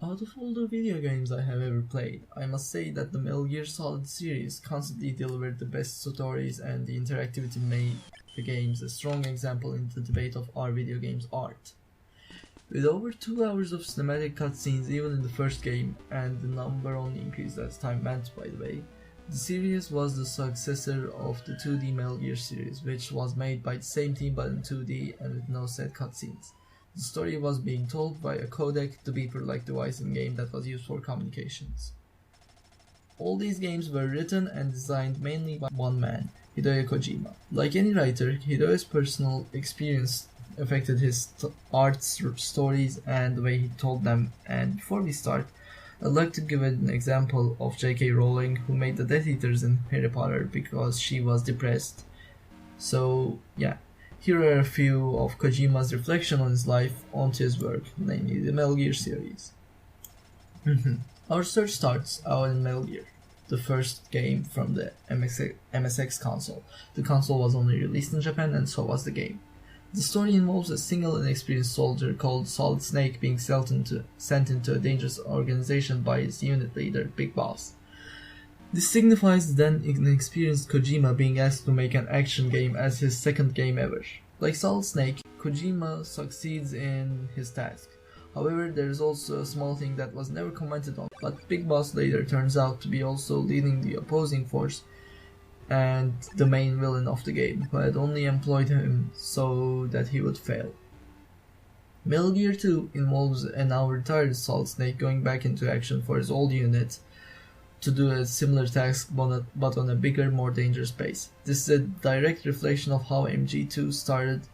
Out of all the video games I have ever played, I must say that the Metal Gear Solid series constantly delivered the best stories, and the interactivity made the games a strong example in the debate of our video games art. With over 2 hours of cinematic cutscenes even in the first game, and the number only increased as time went by the way, the series was the successor of the 2D Metal Gear series, which was made by the same team but in 2D and with no set cutscenes. The story was being told by a codec, the beeper-like device in-game that was used for communications. All these games were written and designed mainly by one man, Hideo Kojima. Like any writer, Hideo's personal experience affected his art's stories and the way he told them. And before we start, I'd like to give an example of J.K. Rowling, who made the Death Eaters in Harry Potter because she was depressed. So yeah, here are a few of Kojima's reflection on his life onto his work, namely the Metal Gear series. Our search starts out in Metal Gear, the first game from the MSX console. The console was only released in Japan, and so was the game. The story involves a single inexperienced soldier called Solid Snake being sent into a dangerous organization by its unit leader, Big Boss. This signifies the then inexperienced Kojima being asked to make an action game as his second game ever. Like Solid Snake, Kojima succeeds in his task. However, there is also a small thing that was never commented on, but Big Boss later turns out to be also leading the opposing force and the main villain of the game, who had only employed him so that he would fail. Metal Gear 2 involves a now retired Solid Snake going back into action for his old unit to do a similar task but on a bigger, more dangerous base. This is a direct reflection of how MG2 started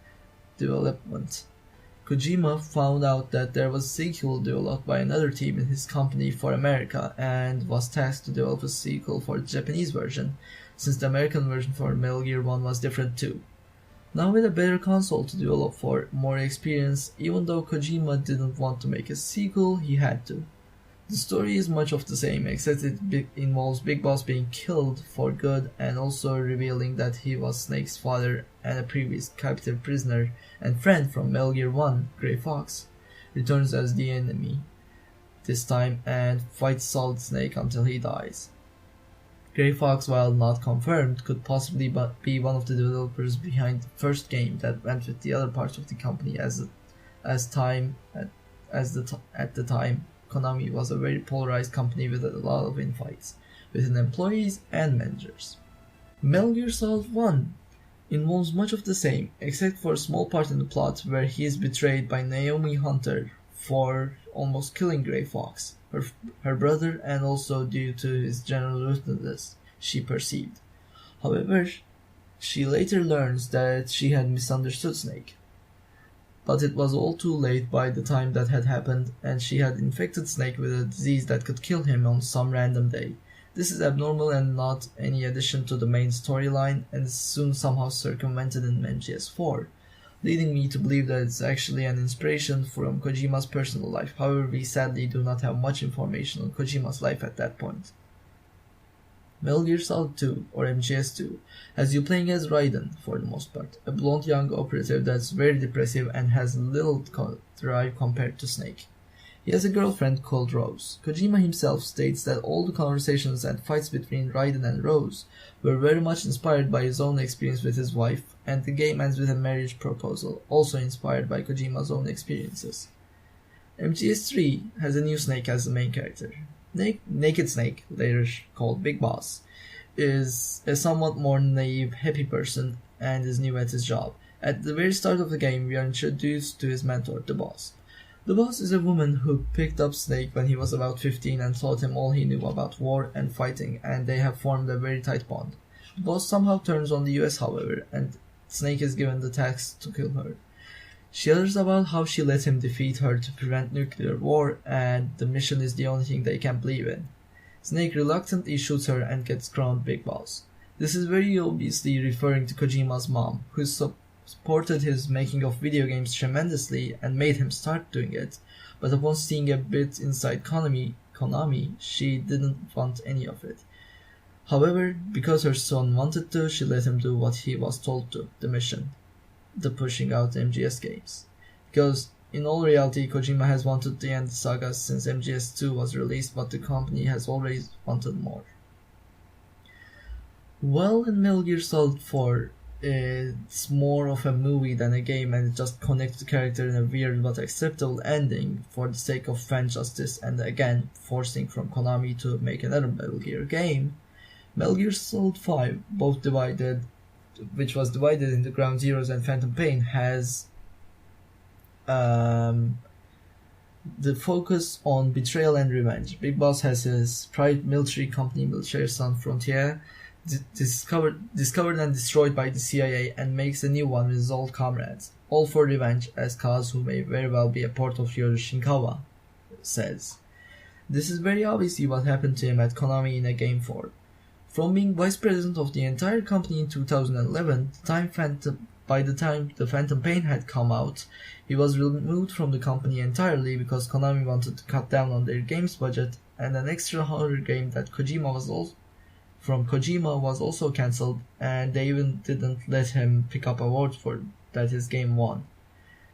development. Kojima found out that there was a sequel developed by another team in his company for America and was tasked to develop a sequel for the Japanese version, since the American version for Metal Gear 1 was different too. Now with a better console to develop for, more experience, even though Kojima didn't want to make a sequel, he had to. The story is much of the same, except it involves Big Boss being killed for good and also revealing that he was Snake's father and a previous captive prisoner and friend from Metal Gear 1, Grey Fox, returns as the enemy this time and fights Solid Snake until he dies. Grey Fox, while not confirmed, could possibly be one of the developers behind the first game that went with the other parts of the company at the time. Konami was a very polarized company with a lot of infights within employees and managers. Metal Gear Solid 1 involves much of the same, except for a small part in the plot where he is betrayed by Naomi Hunter for almost killing Grey Fox, her brother, and also due to his general ruthlessness she perceived. However, she later learns that she had misunderstood Snake. But it was all too late by the time that had happened, and she had infected Snake with a disease that could kill him on some random day. This is abnormal and not any addition to the main storyline, and is soon somehow circumvented in MGS4, leading me to believe that it's actually an inspiration from Kojima's personal life. However, we sadly do not have much information on Kojima's life at that point. Metal Gear Solid 2, or MGS2, has you playing as Raiden, for the most part, a blonde young operative that's very depressive and has little drive compared to Snake. He has a girlfriend called Rose. Kojima himself states that all the conversations and fights between Raiden and Rose were very much inspired by his own experience with his wife, and the game ends with a marriage proposal, also inspired by Kojima's own experiences. MGS3 has a new Snake as the main character. Naked Snake, later called Big Boss, is a somewhat more naive, happy person and is new at his job. At the very start of the game, we are introduced to his mentor, the Boss. The Boss is a woman who picked up Snake when he was about 15 and taught him all he knew about war and fighting, and they have formed a very tight bond. The Boss somehow turns on the US, however, and Snake is given the task to kill her. She utters about how she let him defeat her to prevent nuclear war, and the mission is the only thing they can believe in. Snake reluctantly shoots her and gets crowned Big Boss. This is very obviously referring to Kojima's mom, who supported his making of video games tremendously and made him start doing it, but upon seeing a bit inside Konami, she didn't want any of it. However, because her son wanted to, she let him do what he was told to, the mission. The pushing out MGS games. Because In all reality, Kojima has wanted to end the saga since MGS2 was released, but the company has always wanted more. Well, in Metal Gear Solid 4, it's more of a movie than a game, and it just connects the character in a weird but acceptable ending for the sake of fan justice, and again forcing from Konami to make another Metal Gear game. Metal Gear Solid 5, which was divided into Ground Zeroes and Phantom Pain, has the focus on betrayal and revenge. Big Boss has his private military company, Militaire Sans Frontières, discovered and destroyed by the CIA, and makes a new one with his old comrades, all for revenge, as Kaz, who may very well be a port of Yoroshinkawa, says. This is very obviously what happened to him at Konami in a Game 4. From being vice president of the entire company in 2011, by the time the Phantom Pain had come out, he was removed from the company entirely because Konami wanted to cut down on their games budget, and an extra horror game that Kojima was also cancelled, and they even didn't let him pick up awards for that his game won.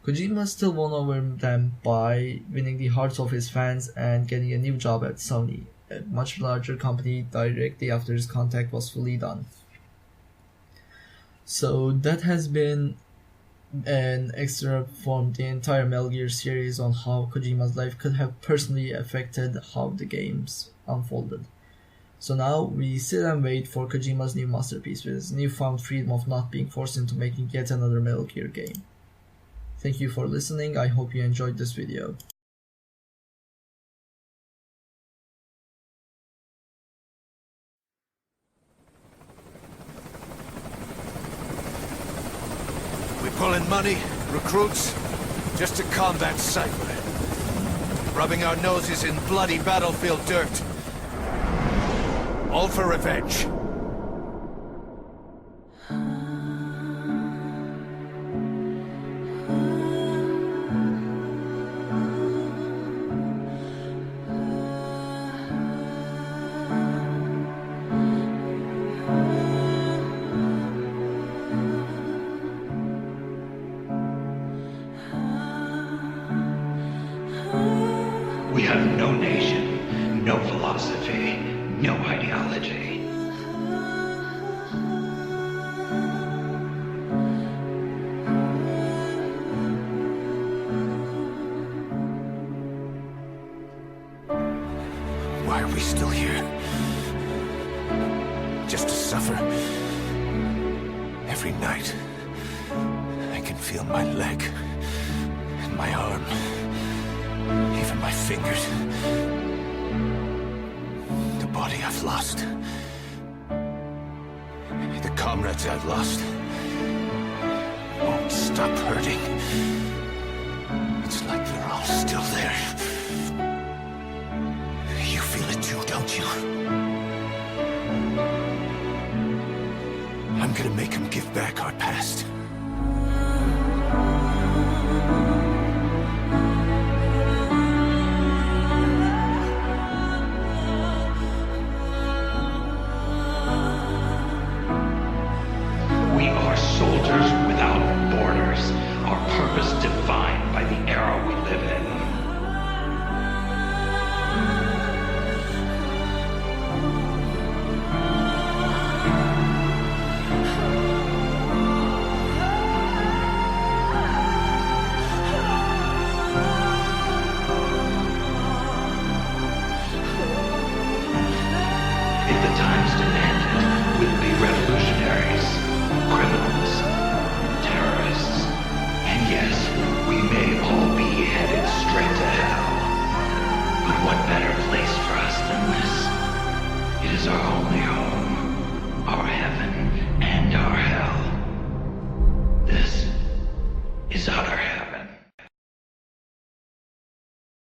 Kojima still won over them by winning the hearts of his fans and getting a new job at Sony, a much larger company, directly after his contract was fully done. So that has been an extra from the entire Metal Gear series on how Kojima's life could have personally affected how the games unfolded. So now we sit and wait for Kojima's new masterpiece with his newfound freedom of not being forced into making yet another Metal Gear game. Thank you for listening, I hope you enjoyed this video. We pulling money, recruits, just to combat Cypher. Rubbing our noses in bloody battlefield dirt. All for revenge. We have no nation, no philosophy, no ideology. Why are we still here? Just to suffer? Every night, I can feel my leg and my arm, even my fingers. The body I've lost. The comrades I've lost won't stop hurting. It's like they're all still there. You feel it too, don't you? I'm gonna make them give back our past. We are soldiers without borders, our purpose defined by the era we live in. If the times demanded, we'll be revolutionaries, criminals, terrorists, and yes, we may all be headed straight to hell. But what better place for us than this? It is our only hope.